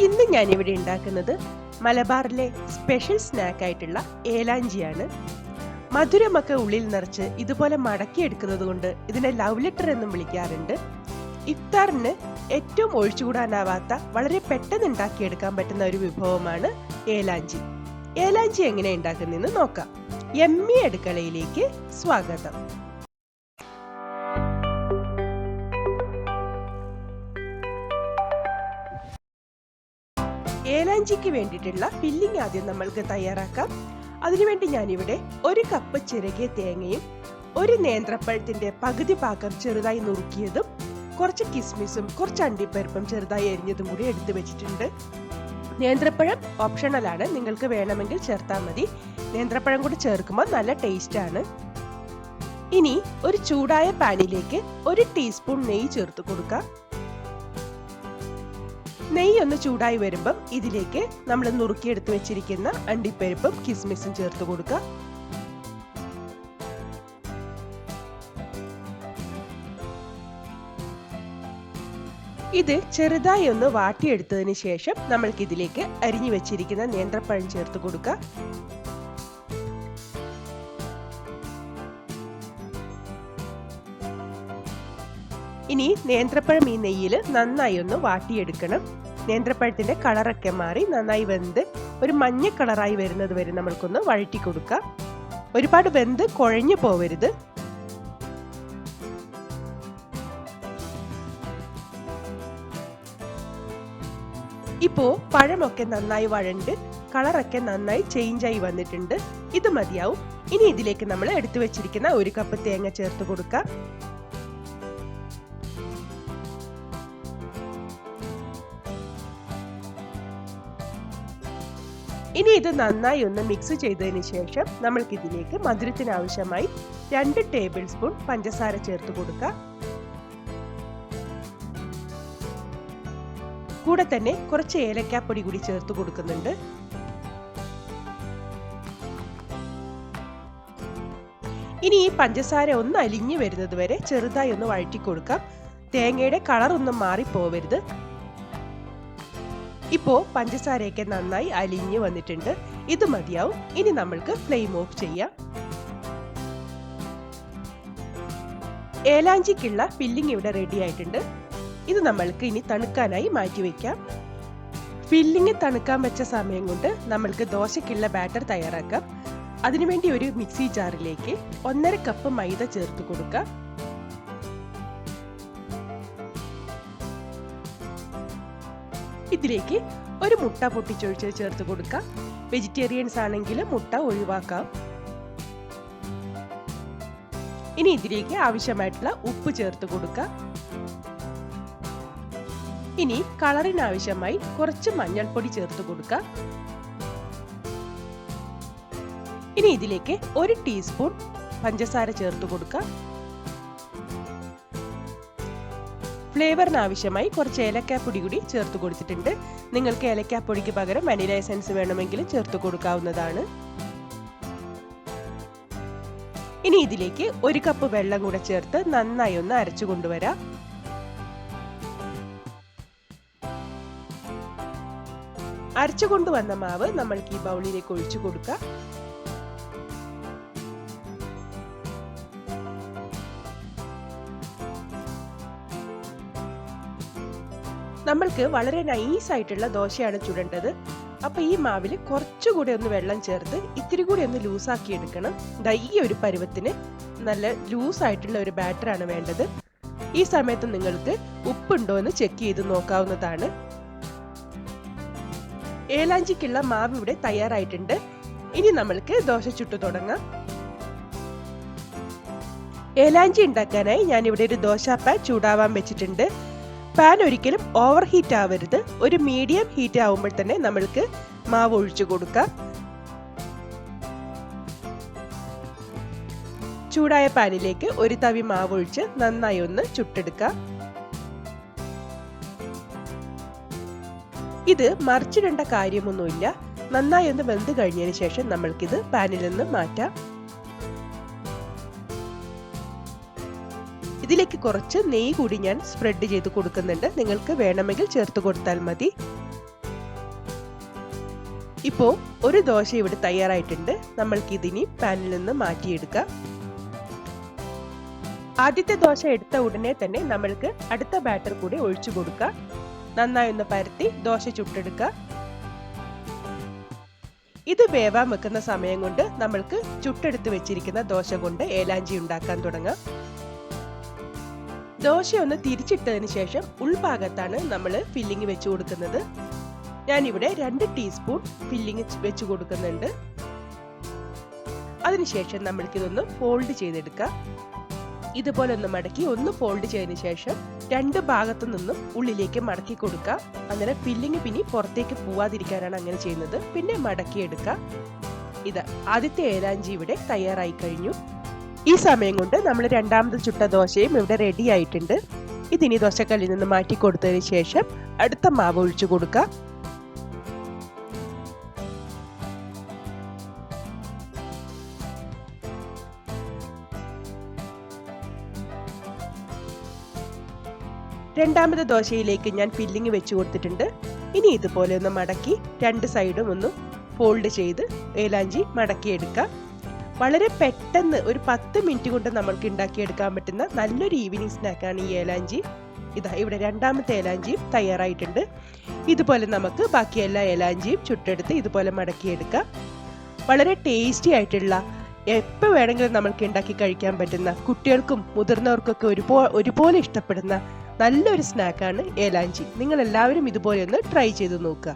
ഇന്ന് ഞാനിവിടെ ഉണ്ടാക്കുന്നത് മലബാറിലെ സ്പെഷ്യൽ സ്നാക്കായിട്ടുള്ള ഏലാഞ്ചിയാണ്. മധുരമൊക്കെ ഉള്ളിൽ നിറച്ച് ഇതുപോലെ മടക്കിയെടുക്കുന്നത് കൊണ്ട് ഇതിനെ ലവ് ലെറ്റർ എന്നും വിളിക്കാറുണ്ട്. ഇഫ്താറിന് ഏറ്റവും ഒഴിച്ചുകൂടാനാവാത്ത വളരെ പെട്ടെന്ന് ഉണ്ടാക്കിയെടുക്കാൻ പറ്റുന്ന ഒരു വിഭവമാണ് ഏലാഞ്ചി. ഏലാഞ്ചി എങ്ങനെ ഉണ്ടാക്കുന്നതെന്ന് നോക്കാം. യമ്മി അടുക്കളയിലേക്ക് സ്വാഗതം. ഏലാഞ്ചിക്ക് വേണ്ടിയിട്ടുള്ള ഫില്ലിംഗ് ആദ്യം നമ്മൾക്ക് തയ്യാറാക്കാം. അതിനുവേണ്ടി ഞാനിവിടെ 1 കപ്പ് ചിരകിയ തേങ്ങയും 1 നേന്ത്രപ്പഴത്തിന്റെ പകുതി ഭാഗം ചെറുതായി നുറുക്കിയതും കുറച്ച് കിസ്മിസും കുറച്ച് അണ്ടിപ്പരിപ്പും ചെറുതായി അരിഞ്ഞതും കൂടി എടുത്തു വെച്ചിട്ടുണ്ട്. നേന്ത്രപ്പഴം ഓപ്ഷണലാണ്, നിങ്ങൾക്ക് വേണമെങ്കിൽ ചേർത്താൽ മതി. നേന്ത്രപ്പഴം കൂടി ചേർക്കുമ്പോൾ നല്ല ടേസ്റ്റ് ആണ്. ഇനി ഒരു ചൂടായ പാനിലേക്ക് 1 ടീസ്പൂൺ നെയ്യ് ചേർത്ത് കൊടുക്കാം. നെയ്യ് ഒന്ന് ചൂടായി വരുമ്പം ഇതിലേക്ക് നമ്മൾ നുറുക്കിയെടുത്ത് വെച്ചിരിക്കുന്ന അണ്ടിപ്പരിപ്പും കിസ്മിസും ചേർത്ത് കൊടുക്കുക. ഇത് ചെറുതായി ഒന്ന് വാട്ടിയെടുത്തതിന് ശേഷം നമ്മൾക്ക് ഇതിലേക്ക് അരിഞ്ഞു വെച്ചിരിക്കുന്ന നേന്ത്രപ്പഴം ചേർത്ത് കൊടുക്കുക. ഇനി നേന്ത്രപ്പഴം ഈ നെയ്യിൽ നന്നായി ഒന്ന് വാട്ടിയെടുക്കണം. നേന്ത്രപ്പഴത്തിന്റെ കളറൊക്കെ മാറി നന്നായി വെന്ത് ഒരു മഞ്ഞ കളറായി വരുന്നത് വരെ നമ്മൾക്കൊന്ന് വഴറ്റി കൊടുക്കാം. ഒരുപാട് വെന്ത് കുഴഞ്ഞു പോവരുത്. ഇപ്പോ പഴമൊക്കെ നന്നായി വഴണ്ട് കളറൊക്കെ നന്നായി ചേഞ്ചായി വന്നിട്ടുണ്ട്. ഇത് മതിയാവും. ഇനി ഇതിലേക്ക് നമ്മൾ എടുത്തു വെച്ചിരിക്കുന്ന 1 കപ്പ് തേങ്ങ ചേർത്ത് കൊടുക്കാം. ഇനി ഇത് നന്നായി ഒന്ന് മിക്സ് ചെയ്തതിന് ശേഷം നമ്മൾക്ക് ഇതിലേക്ക് മധുരത്തിന് ആവശ്യമായി 2 ടേബിൾ സ്പൂൺ പഞ്ചസാര ചേർത്ത് കൊടുക്കാം. കൂടെ തന്നെ കുറച്ച് ഏലക്കാപ്പൊടി കൂടി ചേർത്ത് കൊടുക്കുന്നുണ്ട്. ഇനി ഈ പഞ്ചസാര ഒന്ന് അലിഞ്ഞു വരുന്നത് വരെ ചെറുതായി ഒന്ന് വഴറ്റി കൊടുക്കാം. തേങ്ങയുടെ കളർ ഒന്നും മാറിപ്പോവരുത്. ഇപ്പോ പഞ്ചസാരയൊക്കെ നന്നായി അലിഞ്ഞു വന്നിട്ടുണ്ട്. ഇത് മതിയാവും. ഇനി നമ്മൾക്ക് ഫ്ലെയിം ഓഫ് ചെയ്യാം. ഏലാഞ്ചിക്കുള്ള ഫില്ലിംഗ് ഇവിടെ റെഡി ആയിട്ടുണ്ട്. ഇത് നമ്മൾക്ക് ഇനി തണുക്കാനായി മാറ്റി വെക്കാം. ഫില്ലിംഗ് തണുക്കാൻ വെച്ച സമയം കൊണ്ട് നമ്മൾക്ക് ദോശയ്ക്കുള്ള ബാറ്റർ തയ്യാറാക്കാം. അതിനുവേണ്ടി ഒരു മിക്സി ജാറിലേക്ക് 1.5 കപ്പ് മൈദ ചേർത്ത് കൊടുക്കാം. ഇതിലേക്ക് ഒരു മുട്ട പൊട്ടിച്ചൊഴിച്ച് ചേർത്ത് കൊടുക്കാം. വെജിറ്റേറിയൻസ് ആണെങ്കിൽ മുട്ട ഒഴിവാക്കാം. ഇനി ഇതിലേക്ക് ആവശ്യമായിട്ടുള്ള ഉപ്പ് ചേർത്ത് കൊടുക്കാം. ഇനി കളറിന് ആവശ്യമായി കുറച്ച് മഞ്ഞൾപ്പൊടി ചേർത്ത് കൊടുക്കാം. ഇനി ഇതിലേക്ക് 1 ടീസ്പൂൺ പഞ്ചസാര ചേർത്ത് കൊടുക്കാം. ഫ്ലേവറിന് ആവശ്യമായി കുറച്ച് ഏലക്കാപ്പൊടി കൂടി ചേർത്ത് കൊടുത്തിട്ടുണ്ട്. നിങ്ങൾക്ക് ഏലക്കാപ്പൊടിക്ക് പകരം വനില എസൻസ് വേണമെങ്കിൽ ചേർത്ത് കൊടുക്കാവുന്നതാണ്. ഇനി ഇതിലേക്ക് 1 കപ്പ് വെള്ളം കൂടെ ചേർത്ത് നന്നായി ഒന്ന് അരച്ചു കൊണ്ടുവരാം. അരച്ചു കൊണ്ടുവന്ന മാവ് നമ്മൾക്ക് ഈ ബൗളിലേക്ക് ഒഴിച്ചു കൊടുക്കാം. നമ്മൾക്ക് വളരെ നൈസ് ആയിട്ടുള്ള ദോശയാണ് ചുടേണ്ടത്. അപ്പൊ ഈ മാവിൽ കുറച്ചുകൂടി ഒന്ന് വെള്ളം ചേർത്ത് ഇത്തിരി കൂടി ഒന്ന് ലൂസാക്കി എടുക്കണം. ഈ ഒരു പരുവത്തിന് നല്ല ലൂസ് ആയിട്ടുള്ള ഒരു ബാറ്ററാണ് വേണ്ടത്. ഈ സമയത്ത് നിങ്ങൾക്ക് ഉപ്പുണ്ടോ എന്ന് ചെക്ക് ചെയ്ത് നോക്കാവുന്നതാണ്. ഏലാഞ്ചിക്കുള്ള മാവ് ഇവിടെ തയ്യാറായിട്ടുണ്ട്. ഇനി നമ്മൾക്ക് ദോശ ചുട്ടു തുടങ്ങാം. ഏലാഞ്ചി ഉണ്ടാക്കാനായി ഞാനിവിടെ ഒരു ദോശ പാൻ ചൂടാവാൻ വെച്ചിട്ടുണ്ട്. പാൻ ഒരിക്കലും ഓവർ ഹീറ്റ് ആവരുത്. ഒരു മീഡിയം ഹീറ്റ് ആവുമ്പോൾ തന്നെ നമ്മൾക്ക് മാവ് ഒഴിച്ചു കൊടുക്കാം. ചൂടായ പാനിലേക്ക് 1 തവി മാവ് ഒഴിച്ച് നന്നായി ഒന്ന് ചുട്ടെടുക്കാം. ഇത് മറിച്ചിടേണ്ട കാര്യമൊന്നുമില്ല. നന്നായി ഒന്ന് വെന്ത് കഴിഞ്ഞതിന് ശേഷം നമ്മൾക്കിത് പാനിൽ നിന്ന് മാറ്റാം. ഇതിലേക്ക് കുറച്ച് നെയ്യ് കൂടി ഞാൻ സ്പ്രെഡ് ചെയ്ത് കൊടുക്കുന്നുണ്ട്. നിങ്ങൾക്ക് വേണമെങ്കിൽ ചേർത്ത് കൊടുത്താൽ മതി. ഇപ്പോൾ ഒരു ദോശ ഇവിടെ തയ്യാറായിട്ടുണ്ട്. നമ്മൾക്ക് ഇതിനി പാനിൽ നിന്ന് മാറ്റിയെടുക്കാം. ആദ്യത്തെ ദോശ എടുത്ത ഉടനെ തന്നെ നമ്മൾക്ക് അടുത്ത ബാറ്റർ കൂടി ഒഴിച്ചു കൊടുക്കാം. നന്നായി ഒന്ന് പരത്തി ദോശ ചുട്ടെടുക്കുക. ഇത് വേവാൻ വെക്കുന്ന സമയം കൊണ്ട് നമ്മൾക്ക് ചുട്ടെടുത്ത് വെച്ചിരിക്കുന്ന ദോശ കൊണ്ട് ഏലാഞ്ചി ഉണ്ടാക്കാൻ തുടങ്ങാം. ദോശ ഒന്ന് തിരിച്ചിട്ടതിന് ശേഷം ഉൾഭാഗത്താണ് നമ്മൾ ഫില്ലിംഗ് വെച്ച് കൊടുക്കുന്നത്. ഞാനിവിടെ 2 ടീസ്പൂൺ ഫില്ലിംഗ് വെച്ച് കൊടുക്കുന്നുണ്ട്. അതിനുശേഷം നമ്മൾക്കിതൊന്ന് ഫോൾഡ് ചെയ്തെടുക്കാം. ഇതുപോലെ ഒന്ന് മടക്കി ഒന്ന് ഫോൾഡ് ചെയ്തതിന് ശേഷം 2 ഭാഗത്തു നിന്നും ഉള്ളിലേക്ക് മടക്കി കൊടുക്കുക. അങ്ങനെ ഫില്ലിംഗ് പിന്നെ പുറത്തേക്ക് പോവാതിരിക്കാനാണ് അങ്ങനെ ചെയ്യുന്നത്. പിന്നെ മടക്കിയെടുക്കുക. ഇത് ആദ്യത്തെ ഏലാഞ്ചി ഇവിടെ തയ്യാറായി കഴിഞ്ഞു. ഈ സമയം കൊണ്ട് നമ്മൾ രണ്ടാമത് ചുട്ട ദോശയും ഇവിടെ റെഡി ആയിട്ടുണ്ട്. ഇതിനി ദോശക്കല്ലിൽ നിന്ന് മാറ്റി കൊടുത്തതിന് ശേഷം അടുത്ത മാവ് ഒഴിച്ചു കൊടുക്കുക. രണ്ടാമത്തെ ദോശയിലേക്ക് ഞാൻ ഫില്ലിംഗ് വെച്ച് കൊടുത്തിട്ടുണ്ട്. ഇനി ഇതുപോലെ ഒന്ന് മടക്കി 2 സൈഡും ഒന്ന് ഫോൾഡ് ചെയ്ത് ഏലാഞ്ചി മടക്കിയെടുക്കാം. വളരെ പെട്ടെന്ന് ഒരു 10 മിനിറ്റ് കൊണ്ട് നമ്മൾക്ക് ഉണ്ടാക്കിയെടുക്കാൻ പറ്റുന്ന നല്ലൊരു ഈവനിങ് സ്നാക്കാണ് ഈ ഏലാഞ്ചി. ഇതാ ഇവിടെ രണ്ടാമത്തെ ഏലാഞ്ചിയും തയ്യാറായിട്ടുണ്ട്. ഇതുപോലെ നമുക്ക് ബാക്കി എല്ലാ ഏലാഞ്ചിയും ചുട്ടെടുത്ത് ഇതുപോലെ മടക്കിയെടുക്കാം. വളരെ ടേസ്റ്റി ആയിട്ടുള്ള, എപ്പോൾ വേണമെങ്കിലും നമ്മൾക്ക് ഉണ്ടാക്കി കഴിക്കാൻ പറ്റുന്ന, കുട്ടികൾക്കും മുതിർന്നവർക്കൊക്കെ ഒരുപോലെ ഇഷ്ടപ്പെടുന്ന നല്ലൊരു സ്നാക്കാണ് ഏലാഞ്ചി. നിങ്ങൾ എല്ലാവരും ഇതുപോലെ ഒന്ന് ട്രൈ ചെയ്ത് നോക്കുക.